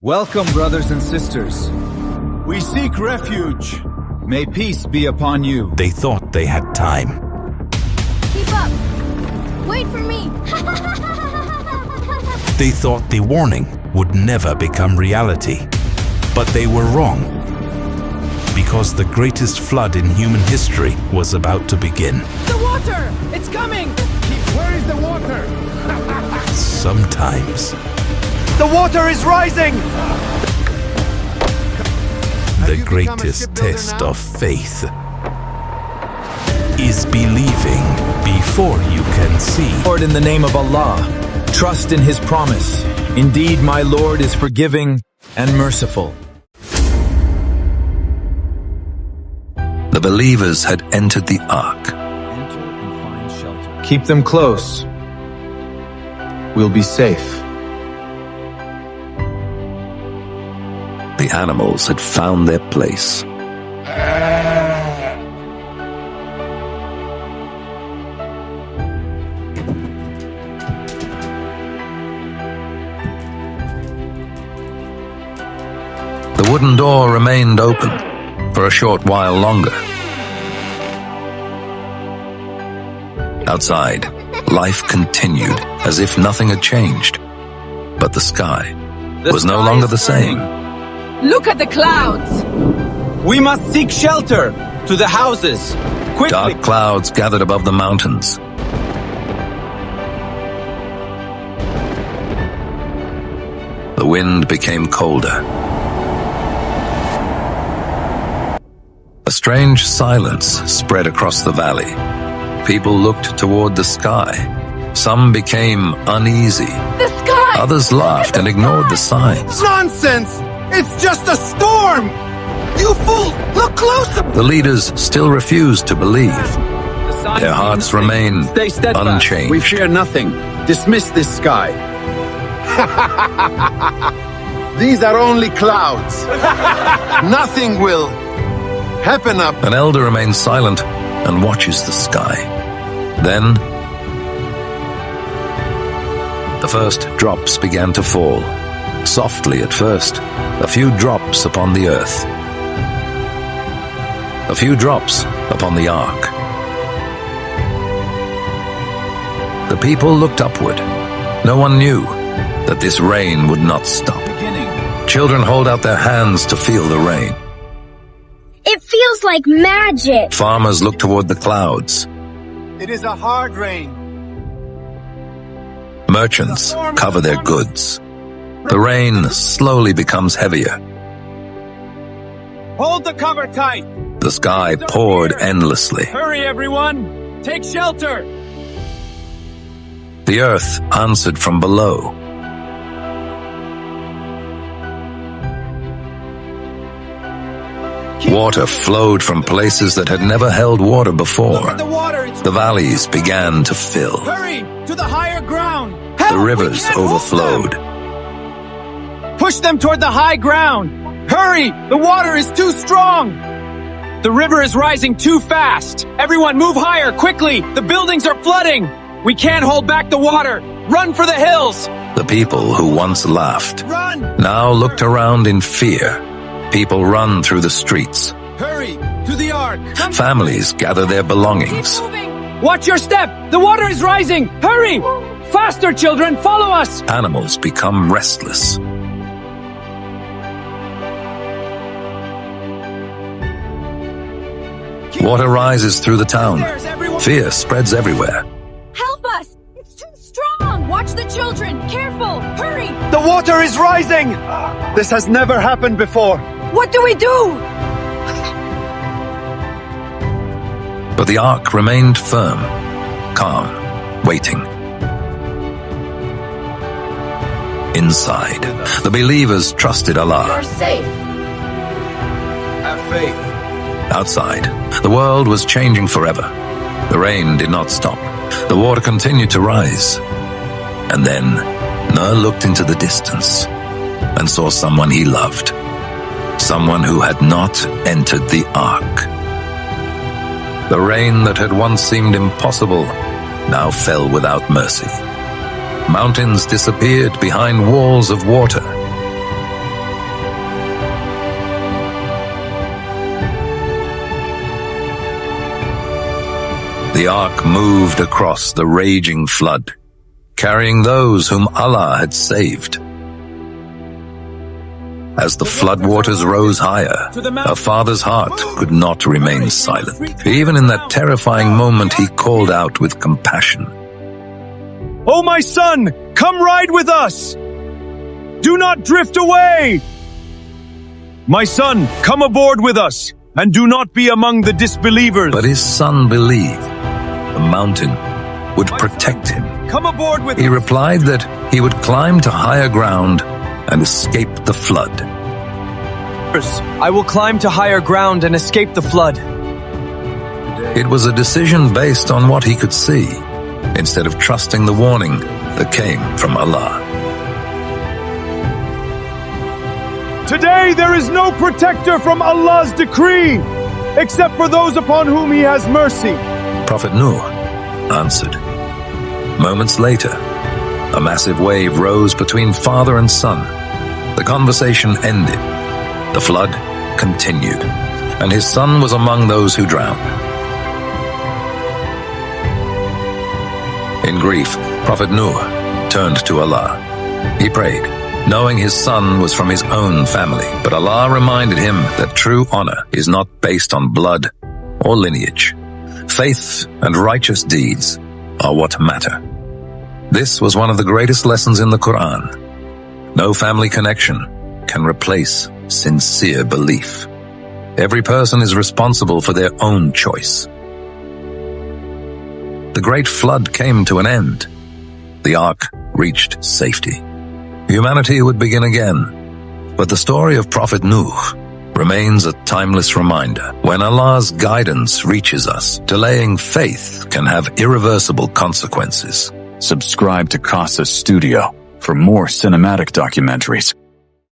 Welcome, brothers and sisters. We seek refuge. May peace be upon you. They thought they had time. Keep up. Wait for me. They thought the warning would never become reality. But they were wrong. Because the greatest flood in human history was about to begin. The water! It's coming! Where is the water? Sometimes The water is rising! the greatest test of faith is believing before you can see. Lord, in the name of Allah, trust in His promise. Indeed, my Lord is forgiving and merciful. The believers had entered the ark. Enter and find shelter. Keep them close. We'll be safe. The animals had found their place. The wooden door remained open for a short while longer. Outside, life continued as if nothing had changed. But the sky was no longer the same. Look at the clouds! We must seek shelter to the houses. Quickly. Dark clouds gathered above the mountains. The wind became colder. A strange silence spread across the valley. People looked toward the sky. Some became uneasy. The sky! Others laughed and ignored the signs. Nonsense! It's just a storm! You fool! Look closer! The leaders still refused to believe. Their hearts remain Stay steadfast. unchanged. We fear nothing. Dismiss this sky. These are only clouds. Nothing will happen up. An elder remains silent and watches the sky. Then, the first drops began to fall. Softly at first, a few drops upon the earth. A few drops upon the ark. The people looked upward. No one knew that this rain would not stop. Children hold out their hands to feel the rain. It feels like magic. Farmers look toward the clouds. It is a hard rain. Merchants cover their goods. The rain slowly becomes heavier. Hold the cover tight. The sky poured endlessly. Hurry, everyone. Take shelter. The earth answered from below. Water flowed from places that had never held water before. The water. It's The valleys began to fill. Hurry to the higher ground. The rivers overflowed. Push them toward the high ground. Hurry! The water is too strong. The river is rising too fast. Everyone move higher, quickly. The buildings are flooding. We can't hold back the water. Run for the hills. The people who once laughed Run! now looked around in fear. People run through the streets. Hurry to the ark. Families gather their belongings. Watch your step. The water is rising. Hurry! Faster, children. Follow us. Animals become restless. Water rises through the town. Fear spreads everywhere. Help us! It's too strong! Watch the children! Careful! Hurry! The water is rising! This has never happened before. What do we do? But the ark remained firm, calm, waiting. Inside, the believers trusted Allah. safe. Have faith. Outside, the world was changing forever. The rain did not stop. The water continued to rise. And then, Nuh looked into the distance and saw someone he loved. Someone who had not entered the ark. The rain that had once seemed impossible now fell without mercy. Mountains disappeared behind walls of water. The ark moved across the raging flood, carrying those whom Allah had saved. As the floodwaters rose higher, her father's heart could not remain silent. Even in that terrifying moment, he called out with compassion. "Oh, my son, come ride with us! Do not drift away! My son, come aboard with us, and do not be among the disbelievers." But his son believed the mountain would protect him. "Come aboard with He us." replied that he would climb to higher ground and escape the flood. "I will climb to higher ground and escape the flood." It was a decision based on what he could see, instead of trusting the warning that came from Allah. "Today there is no protector from Allah's decree, except for those upon whom He has mercy." Prophet Nuh answered. Moments later, a massive wave rose between father and son. The conversation ended. The flood continued, and his son was among those who drowned. In grief, Prophet Nuh turned to Allah. He prayed, knowing his son was from his own family, but Allah reminded him that true honor is not based on blood or lineage. Faith and righteous deeds are what matter. This was one of the greatest lessons in the Quran. No family connection can replace sincere belief. Every person is responsible for their own choice. The great flood came to an end. The ark reached safety. Humanity would begin again. But the story of Prophet Nuh remains a timeless reminder. When Allah's guidance reaches us, delaying faith can have irreversible consequences. Subscribe to Qasas Studio for more cinematic documentaries.